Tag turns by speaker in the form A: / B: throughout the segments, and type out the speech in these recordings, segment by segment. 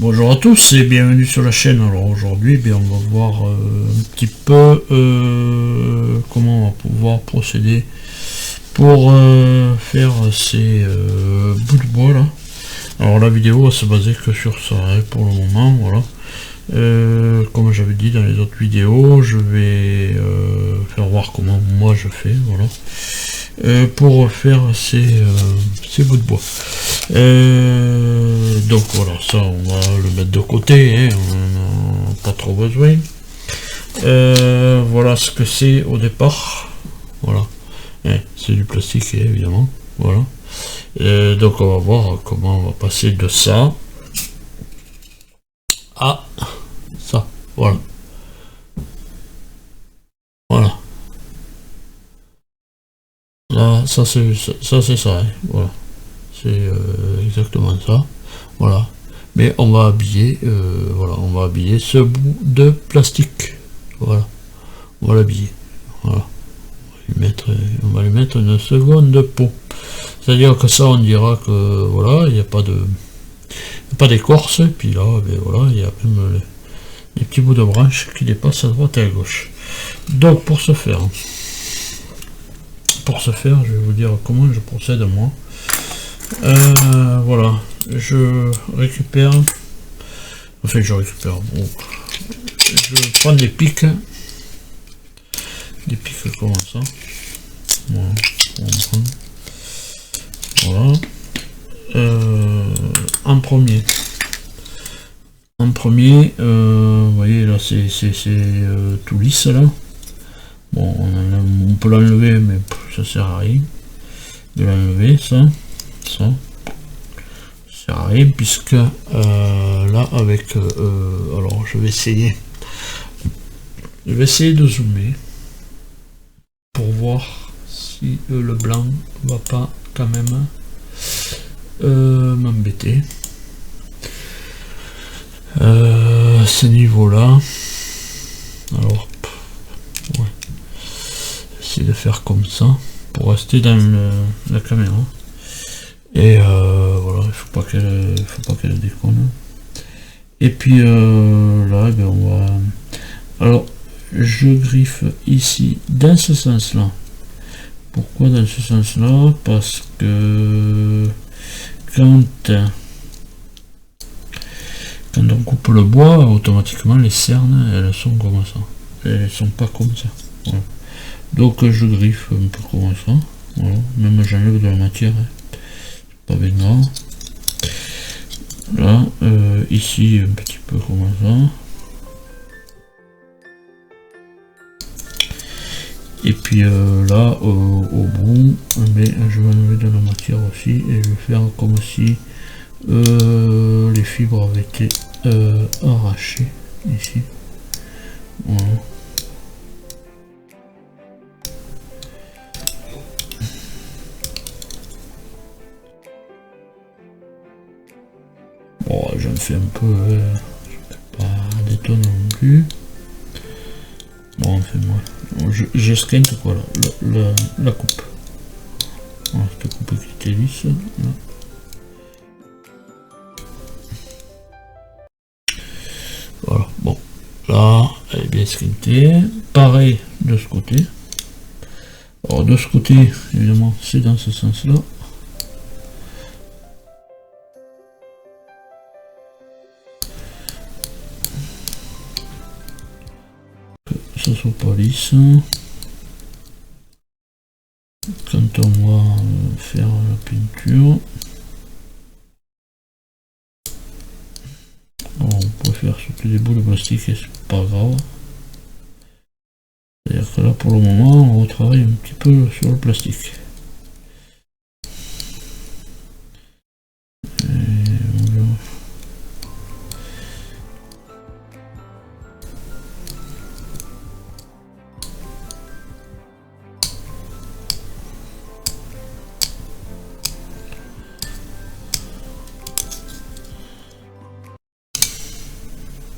A: Bonjour à tous et bienvenue sur la chaîne. Alors aujourd'hui on va voir un petit peu comment on va pouvoir procéder pour faire ces bouts de bois là. Alors la vidéo va se baser que sur ça pour le moment, voilà. Comme j'avais dit dans les autres vidéos, je vais faire voir comment moi je fais, voilà. Pour faire ces bouts de bois. Donc voilà, ça on va le mettre de côté, hein, on n'a pas trop besoin. Voilà ce que c'est au départ, voilà. C'est du plastique évidemment, voilà. Donc on va voir comment on va passer de ça à ça, voilà. Voilà. Là, ça c'est ça, hein, voilà. C'est exactement ça, voilà. Mais on va habiller, voilà, on va habiller ce bout de plastique, voilà. On va l'habiller, voilà. On va lui mettre une seconde peau. C'est-à-dire que ça, on dira que voilà, il n'y a pas d'écorce, puis là, ben voilà, il y a même les petits bouts de branches qui dépassent à droite et à gauche. Donc pour ce faire, je vais vous dire comment je procède moi. Voilà, je récupère, bon, je prends des pics comme ça, voilà, voilà. En premier, vous voyez là c'est tout lisse là. Bon, on peut l'enlever, mais ça sert à rien de l'enlever, ça sert à rien, puisque là avec alors je vais essayer de zoomer pour voir si le blanc va pas quand même m'embêter. Ce niveau là, alors ouais, essayer de faire comme ça pour rester dans la caméra, et voilà, il faut pas qu'elle déconne. Et puis là, ben on va, alors je griffe ici dans ce sens là. Pourquoi dans ce sens là? Parce que quand on coupe le bois, automatiquement les cernes elles sont comme ça, elles sont pas comme ça, voilà. Donc je griffe un peu comme ça, voilà. Même j'enlève de la matière, hein. Pas bien grave. Là ici un petit peu comme ça, et puis là au bout, mais je vais enlever de la matière aussi, et je vais faire comme si les fibres avaient été arrachées ici, voilà. Bon, j'en fais un peu, je ne peux pas détonner non plus. Bon, enfin moi, j'esquinte quoi là, la coupe. Voilà, cette coupe qui était lisse, là. Voilà, bon, là, elle est bien esquintée. Pareil de ce côté. Alors de ce côté, évidemment, c'est dans ce sens-là. Ça soit pas lisse. Quand on va faire la peinture, alors on peut faire sauter des bouts de plastique et c'est pas grave. C'est-à-dire que là pour le moment on retravaille un petit peu sur le plastique.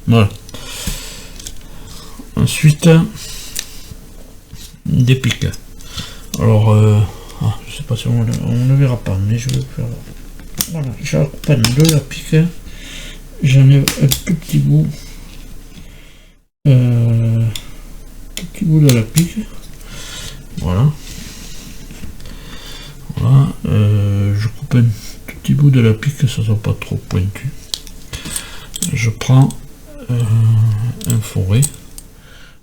A: Voilà. Ensuite, des pics. Alors, je sais pas si on ne verra pas, mais je vais faire. Voilà, je reprends de la pique j'enlève un petit bout de la pique. Voilà. Voilà. Je coupe un tout petit bout de la pique, que ça soit pas trop pointu. Je prends un forêt.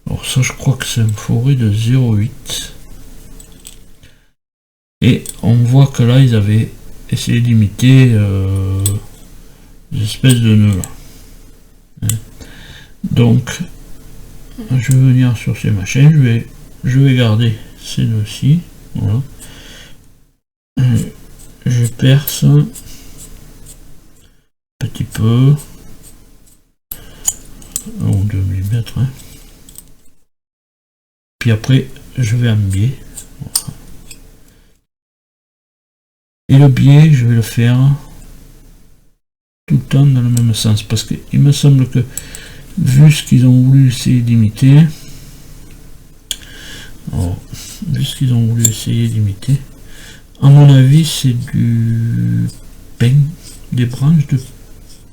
A: Alors ça, je crois que c'est un forêt de 0,8. Et on voit que là, ils avaient essayé d'imiter des espèces de nœuds là. Donc, je vais venir sur ces machins, je vais garder ces nœuds-ci. Voilà. Je perce un petit peu, 1 ou 2 mm. Hein. Puis après, je vais en biais. Voilà. Et le biais, je vais le faire tout le temps dans le même sens, parce qu'il me semble que, vu ce qu'ils ont voulu essayer d'imiter, à mon avis, c'est du pin, des branches de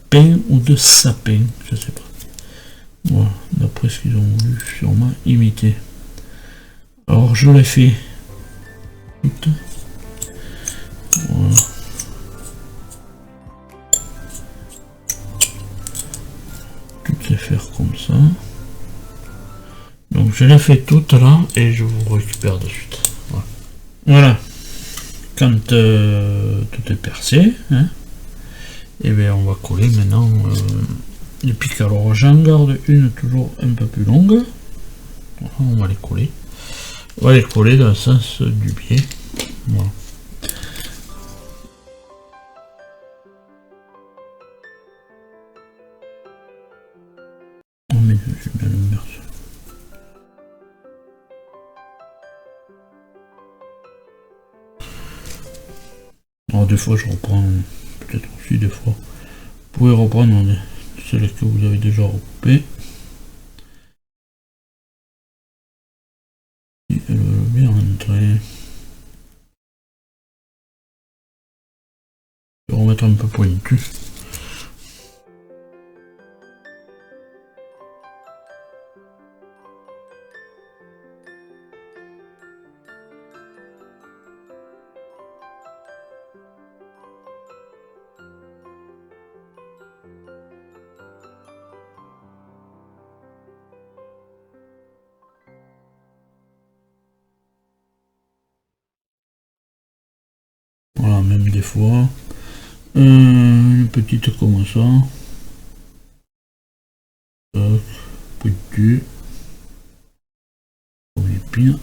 A: pin ou de sapin, je sais pas. Voilà, d'après ce qu'ils ont voulu sûrement imiter. Alors je l'ai fait toutes. Voilà. Toutes les faire comme ça. Donc je les fais toutes là et je vous récupère de suite. Voilà. Voilà. Quand tout est percé, hein, et bien on va coller maintenant les piques. Alors j'en garde une toujours un peu plus longue. Voilà, on va les coller. On va les coller dans le sens du biais. Voilà. Oh mais j'ai bien le merde. Alors des fois je reprends, peut-être aussi des fois. Vous pouvez reprendre celles que vous avez déjà recoupées. Si elle veut bien rentrer. Je vais remettre un peu pointu. Voilà, même des fois. Une petite comme ça. Pointu. Bien.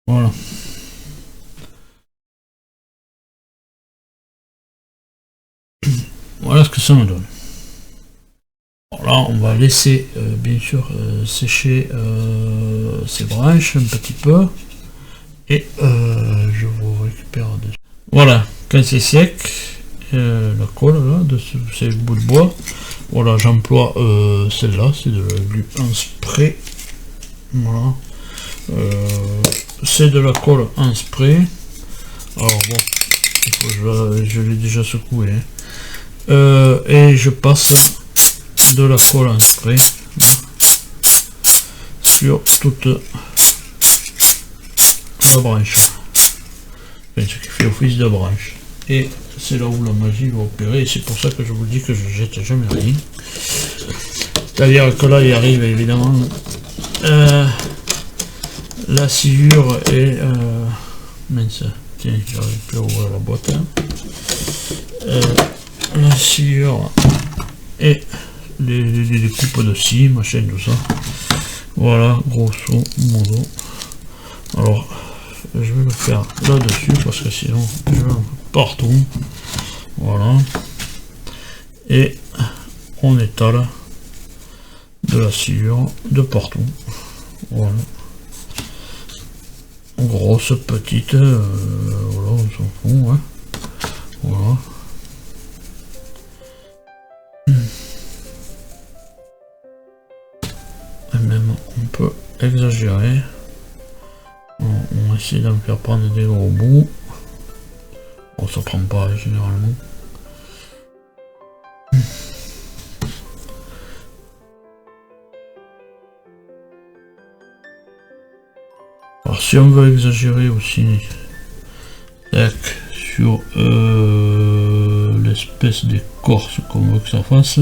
A: Voilà. Voilà ce que ça me donne. Alors là, on va laisser bien sûr sécher ces branches un petit peu. Et je vous récupère dessus. Voilà, quand c'est sec, la colle là, de ces bouts de bois. Voilà, j'emploie celle-là, c'est du en spray. Voilà. C'est de la colle en spray. Alors bon, je l'ai déjà secoué. Hein. Et je passe de la colle en spray sur toute la branche. Enfin, ce qui fait office de branche. Et c'est là où la magie va opérer. Et c'est pour ça que je vous dis que je jette jamais rien. C'est-à-dire que là, il arrive évidemment la sciure et mince, tiens, j'arrive plus à ouvrir la boîte. Hein. La sciure et les coupes de scie, machin, tout ça. Voilà, grosso modo. Alors, je vais le faire là-dessus parce que sinon, je vais partout. Voilà. Et on étale de la sciure de partout. Voilà. Grosse, petite, voilà, on s'en fout, hein. Voilà. Et même on peut exagérer. On va essayer d'en faire prendre des gros bouts. Bon, ça prend pas généralement. Alors si on veut exagérer aussi sur l'espèce d'écorce qu'on veut que ça fasse.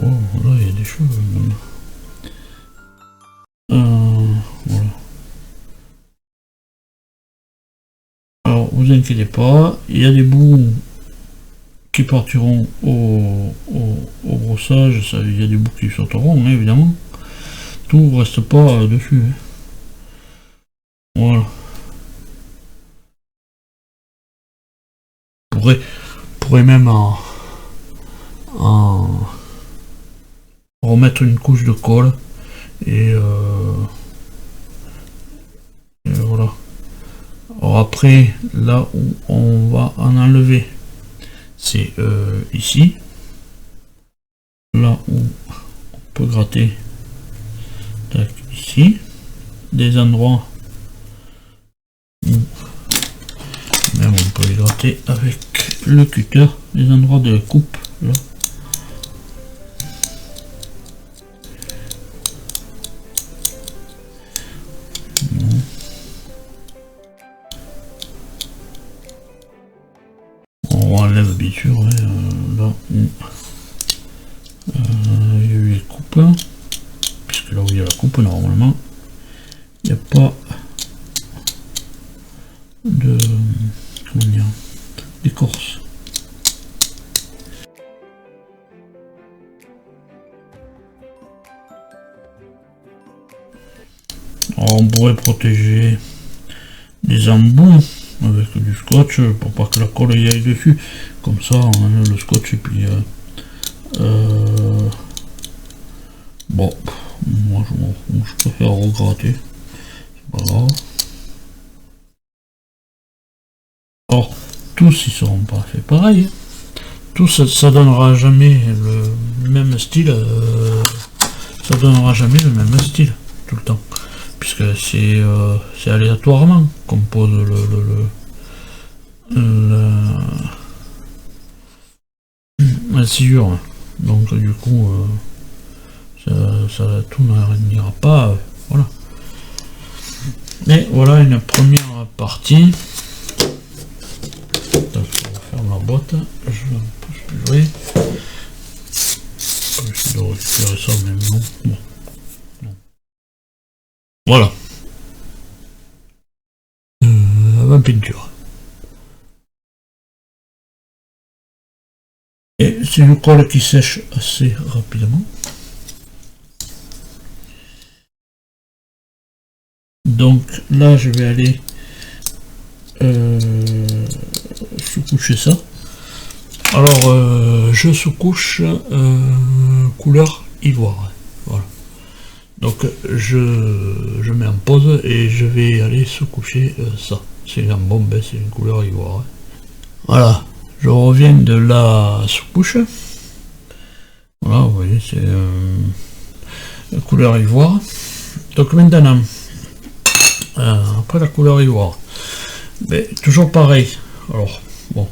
A: Oh là il y a des choses. Voilà. Alors vous inquiétez pas, il y a des bouts qui partiront au brossage, ça, il y a des bouts qui sauteront hein, évidemment. Tout reste pas dessus. Hein. Voilà. Pourrait même en remettre une couche de colle et voilà. Alors après, là où on va en enlever, c'est ici. Là où on peut gratter, tac, ici. Des endroits où même on peut les gratter avec le cutter, les endroits de coupe, là. On enlève bien sûr hein, là où il y a eu les coupes, puisque là où il y a la coupe normalement il n'y a pas de comment dire d'écorce. Alors on pourrait protéger les embouts avec du scotch pour pas que la colle y aille dessus, comme ça on enlève le scotch et puis bon moi je préfère regratter, c'est pas grave. Alors tous ils seront pas faits pareil, tous ça donnera jamais le même style, ça donnera jamais le même style tout le temps, puisque c'est aléatoirement qu'on pose la sciure, donc du coup ça tout n'ira pas, voilà. Et voilà une première partie. Donc, je referme la boîte, je peux jouer. Je vais essayer de récupérer ça même non. Bon. Non. Voilà. La peinture. Et c'est une colle qui sèche assez rapidement. Donc là je vais aller sous-coucher ça. Alors je sous-couche couleur ivoire. Voilà. Donc je mets en pause et je vais aller sous-coucher ça. C'est un bombe, c'est une couleur ivoire. Voilà, je reviens de la sous-couche. Voilà, vous voyez, c'est la couleur ivoire. Donc maintenant, après la couleur ivoire, mais toujours pareil. Alors, bon,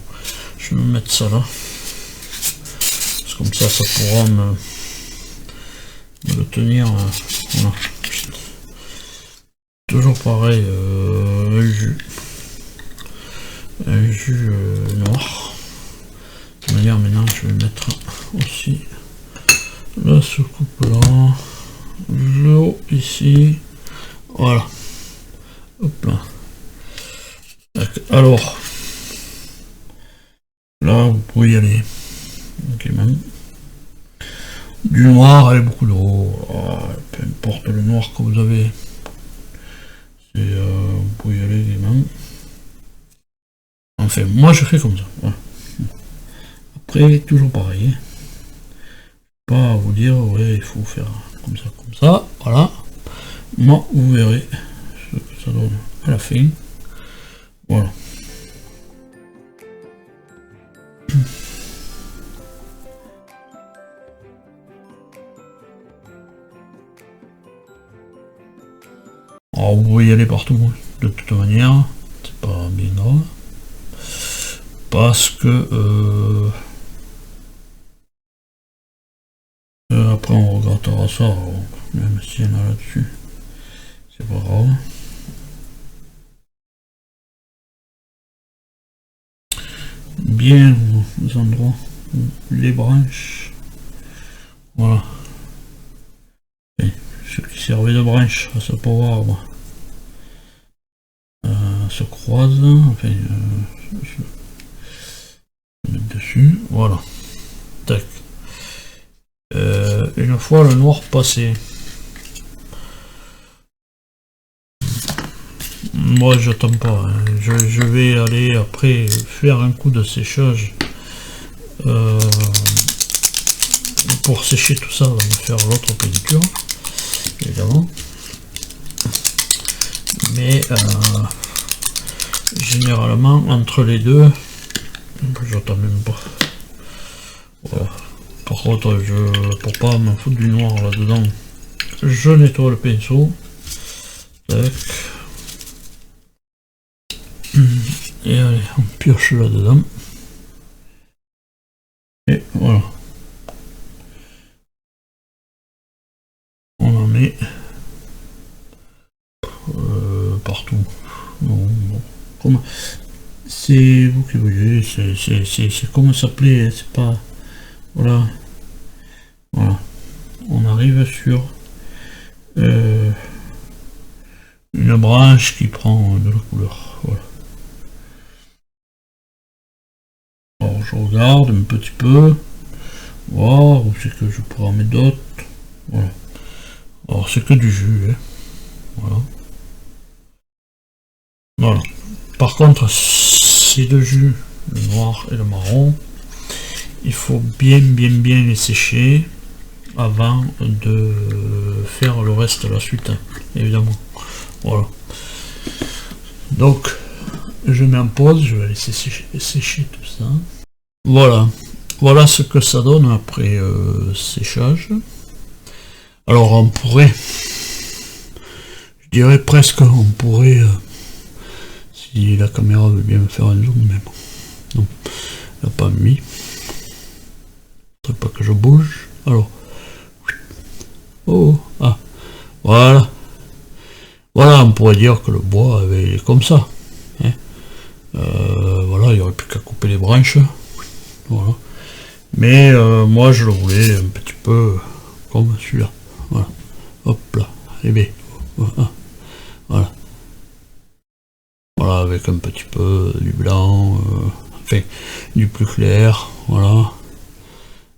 A: je vais me mettre ça là. Parce que comme ça pourra me le tenir. Voilà. Toujours pareil, un jus noir. De toute manière, maintenant, je vais mettre aussi la soucoupe là, l'eau ici. Voilà. Hop là. Alors, là, vous pouvez y aller. Ok, même. Du noir et beaucoup d'eau. Peu importe le noir que vous avez. Vous pouvez y aller gaiement. Enfin, moi je fais comme ça. Voilà. Après, toujours pareil. Pas à vous dire, ouais, il faut faire comme ça. Voilà. Moi, vous verrez ce que ça donne à la fin. Voilà. Alors vous pouvez y aller partout, de toute manière, c'est pas bien grave. parce que après on regardera ça, alors, même s'il y en a là-dessus, c'est pas grave. Bien aux endroits où les branches, voilà, et ce qui servait de branche à ce pauvre arbre se croisent, enfin je vais mettre dessus, voilà, tac. Une fois le noir passé, moi j'attends pas, hein. Je vais aller après faire un coup de séchage pour sécher tout ça, on va faire l'autre peinture évidemment, mais généralement entre les deux j'attends même pas. Voilà. Par contre, pour pas me foutre du noir là dedans, je nettoie le pinceau. Tac. Et allez, on pioche là dedans. Et voilà. On en met partout. Bon. Comme c'est vous qui voyez, c'est comme ça plaît, c'est pas. Voilà. Voilà. On arrive sur une branche qui prend de la couleur. Voilà. Alors je regarde un petit peu, voir où c'est que je pourrais en mettre d'autres. Voilà. Alors c'est que du jus, hein. Voilà. Voilà. Par contre, ces deux jus, le noir et le marron, il faut bien les sécher avant de faire le reste, la suite, hein, évidemment. Voilà. Donc, je mets en pause, je vais laisser sécher tout ça. Voilà. Voilà ce que ça donne après séchage. Alors on pourrait, je dirais presque, on pourrait, si la caméra veut bien me faire un zoom, mais bon, non, elle n'a pas mis. Il ne faudrait pas que je bouge. Alors, oh, ah, voilà. Voilà, on pourrait dire que le bois est comme ça. Hein. Voilà, il n'y aurait plus qu'à couper les branches. Voilà. Mais moi je le voulais un petit peu comme celui-là. Voilà. Hop là. Et bien. Voilà. Voilà, avec un petit peu du blanc, enfin du plus clair. Voilà.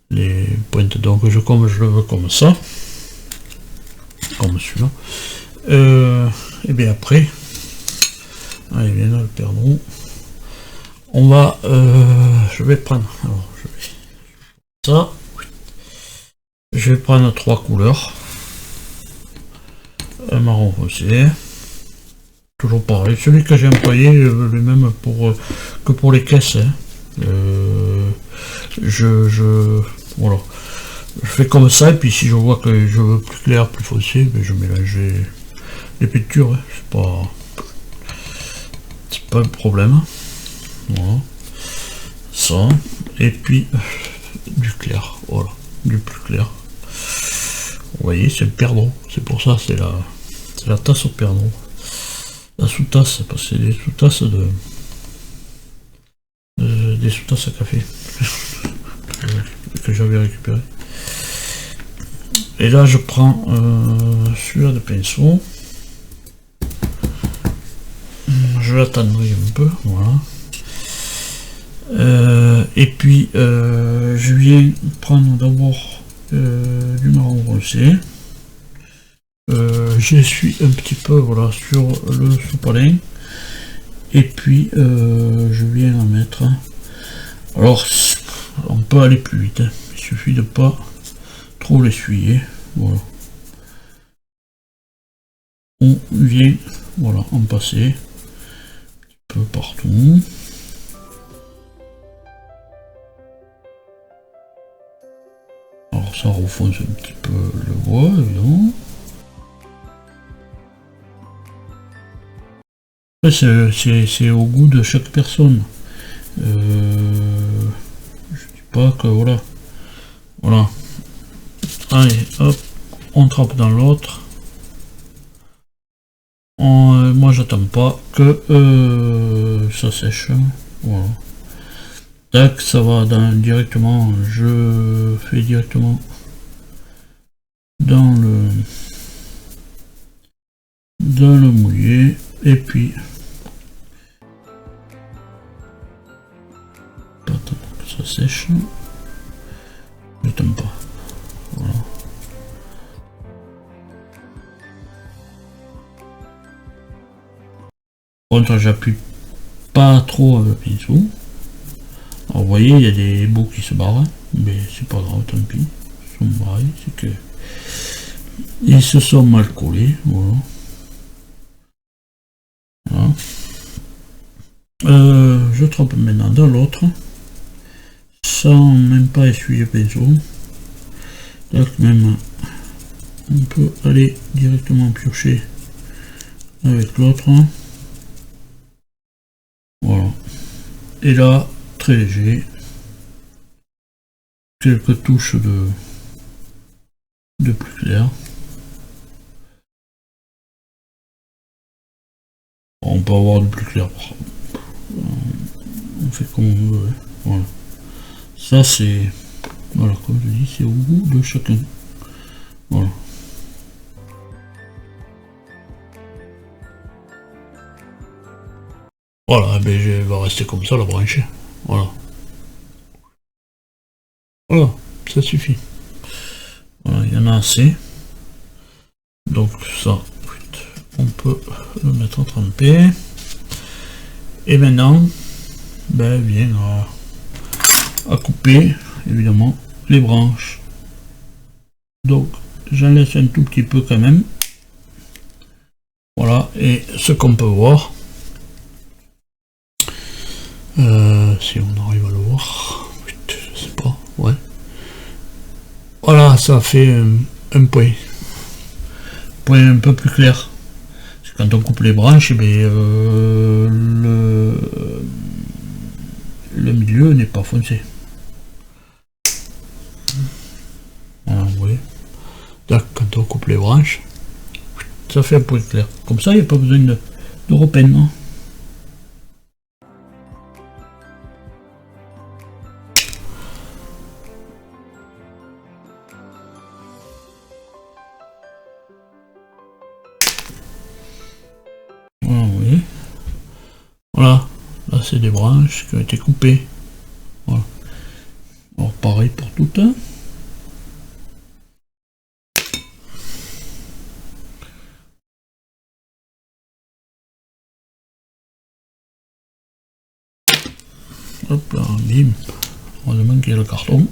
A: Les pointes, donc comme je le veux comme ça. Comme celui-là. Et bien après, allez, bien là le perdreau. On va, je vais prendre, alors je vais ça, je vais prendre 3 couleurs, un marron foncé, toujours pareil, celui que j'ai employé le même que pour les caisses, hein. Voilà, je fais comme ça, et puis si je vois que je veux plus clair, plus foncé, ben je mélange les peintures, hein. C'est pas un problème. Voilà. Ça, et puis du clair, voilà, du plus clair. Vous voyez, c'est le perdreau, c'est pour ça, c'est la tasse au perdreau. La sous-tasse, parce que c'est des sous-tasses des sous-tasses à café que j'avais récupéré. Et là, je prends celui-là de pinceau. Je l'attendrai un peu, voilà. Et puis je viens prendre d'abord du marron foncé. J'essuie un petit peu, voilà, sur le sopalin, et puis je viens en mettre. Alors on peut aller plus vite, hein. Il suffit de pas trop l'essuyer. Voilà. On vient, voilà, en passer un petit peu partout. Alors ça refonce un petit peu le bois, évidemment. C'est au goût de chaque personne. Je dis pas que voilà. Voilà. Allez, hop, on trempe dans l'autre. Moi j'attends pas que ça sèche. Voilà. Tac, ça va directement. Je fais directement dans le mouillé. Et puis attends que ça sèche. J'attends pas. Voilà. Contre, j'appuie pas trop avec le pinceau. Alors vous voyez, il y a des bouts qui se barrent, mais c'est pas grave, tant pis. Ils sont barrés, c'est que ils se sont mal collés, voilà. Voilà. Je trempe maintenant dans l'autre, sans même pas essuyer le pinceau. Donc même, on peut aller directement piocher avec l'autre. Voilà. Et là, très léger, quelques touches de plus clair. On peut avoir de plus clair, on fait comme on veut, voilà. Ça c'est, voilà, comme je dis, c'est au goût de chacun. Voilà. Voilà, ben je vais rester comme ça la branche. Voilà. Voilà, ça suffit. Voilà, il y en a assez. Donc ça, on peut le mettre en trempé. Et maintenant, ben vient à couper, évidemment, les branches. Donc j'en laisse un tout petit peu quand même. Voilà, et ce qu'on peut voir, si on arrive à le voir, je sais pas, ouais. Voilà, ça fait un point un peu plus clair. Parce que quand on coupe les branches, ben, le milieu n'est pas foncé. Voilà, vous voyez. Donc, quand on coupe les branches, ça fait un point clair. Comme ça, il n'y a pas besoin de repeindre. Voilà, vous voyez. Voilà, là c'est des branches qui ont été coupées. Voilà. Alors pareil pour toutes. Hop là, bim. Heureusement qu'il y a le carton.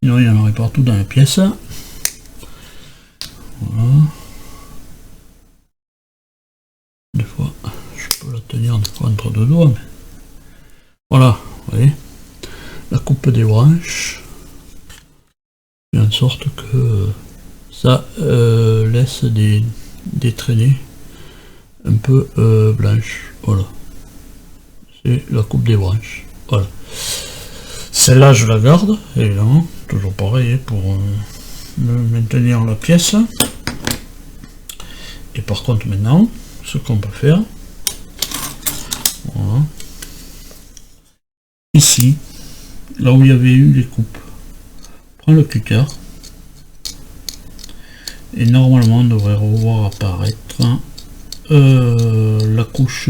A: Sinon il y en aurait partout dans la pièce. Voilà. Des fois, je peux la tenir des fois entre deux doigts. Mais... voilà, vous voyez. La coupe des branches. Fait en sorte que ça laisse des traînées un peu blanches. Voilà. C'est la coupe des branches. Voilà. Celle-là, je la garde, évidemment. Toujours pareil pour maintenir la pièce. Et par contre, maintenant, ce qu'on peut faire, voilà. Ici, là où il y avait eu les coupes, prends le cutter. Et normalement, on devrait revoir apparaître la couche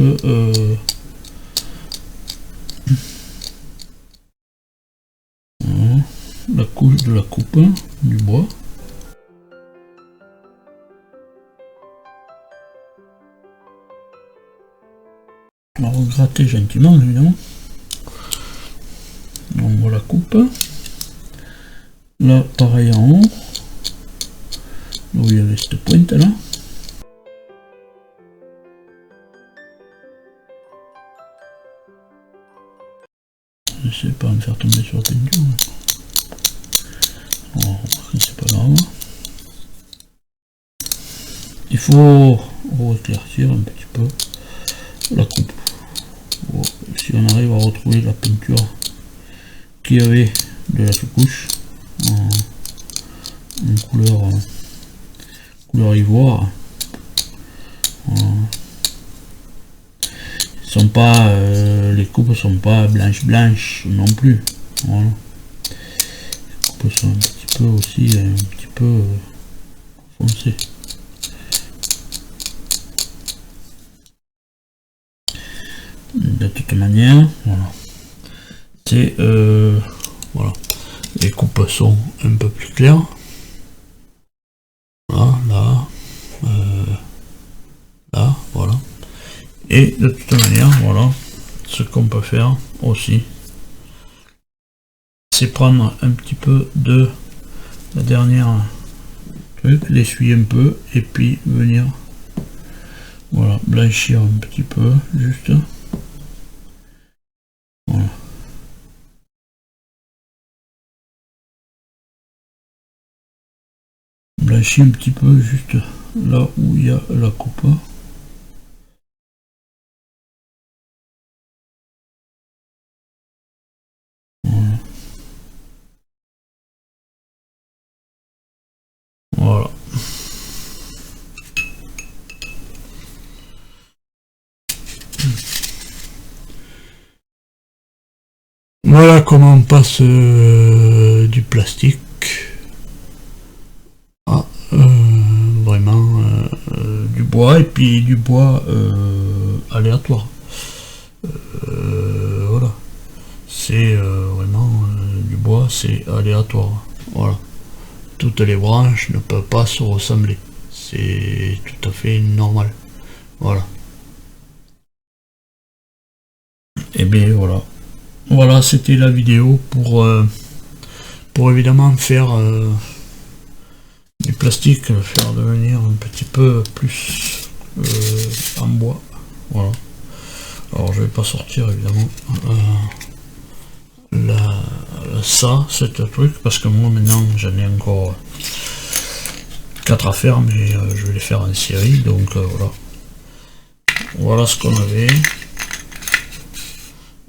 A: la couche de la coupe du bois. On va regratter gentiment, évidemment. On voit la coupe. Là, pareil en haut. Là où il y avait cette pointe là. Je ne sais pas me faire tomber sur la peinture. Oh, c'est pas grave. Il faut éclaircir un petit peu la coupe. Oh, si si on arrive à retrouver la peinture qu'il y avait de la sous-couche en couleur ivoire. Sont pas, les coupes sont pas blanches non plus. Voilà. Les coupes sont un petit peu aussi foncées. De toute manière, voilà. C'est voilà. Les coupes sont un peu plus claires. Voilà, là, voilà. Et de toute manière, voilà, ce qu'on peut faire aussi, c'est prendre un petit peu de la dernière truc, l'essuyer un peu, et puis venir, voilà, blanchir un petit peu, juste. Voilà. Blanchir un petit peu, juste là où il y a la coupe. Voilà. Voilà comment on passe du plastique à vraiment du bois, et puis du bois aléatoire. Voilà. C'est vraiment du bois, c'est aléatoire. Voilà. Toutes les branches ne peuvent pas se ressembler. C'est tout à fait normal. Voilà. Et bien voilà. Voilà, c'était la vidéo pour évidemment faire du plastique, le faire devenir un petit peu plus en bois. Voilà. Alors je vais pas sortir évidemment cette truc, parce que moi maintenant j'en ai encore 4 à faire, mais je vais les faire en série, donc voilà. Voilà ce qu'on avait.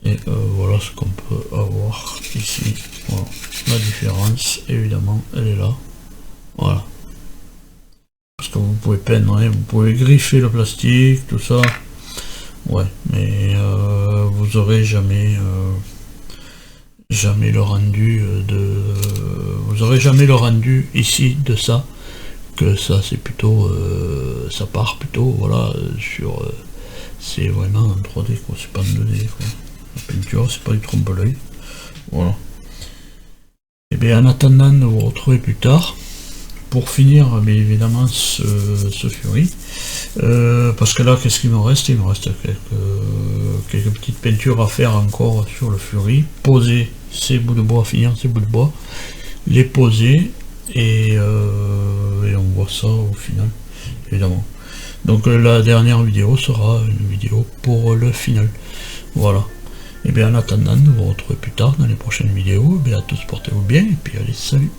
A: Et voilà ce qu'on peut avoir ici. Voilà. La différence, évidemment, elle est là. Voilà. Parce que vous pouvez peindre, hein, vous pouvez griffer le plastique, tout ça. Ouais, mais vous aurez jamais le rendu vous aurez jamais le rendu ici de ça. Que ça, c'est plutôt ça part plutôt, voilà, sur c'est vraiment en 3D, quoi, c'est pas en 2D, quoi. La peinture, c'est pas du trompe-l'œil. Voilà. Et bien en attendant de vous retrouver plus tard, pour finir bien évidemment ce Fury, parce que là, qu'est-ce qu'il me reste? Il me reste quelques petites peintures à faire encore sur le Fury, poser ces bouts de bois, finir ces bouts de bois, les poser, et on voit ça au final, évidemment. Donc la dernière vidéo sera une vidéo pour le final. Voilà. Et bien en attendant de vous retrouver plus tard dans les prochaines vidéos, et bien à tous portez-vous bien, et puis allez, salut.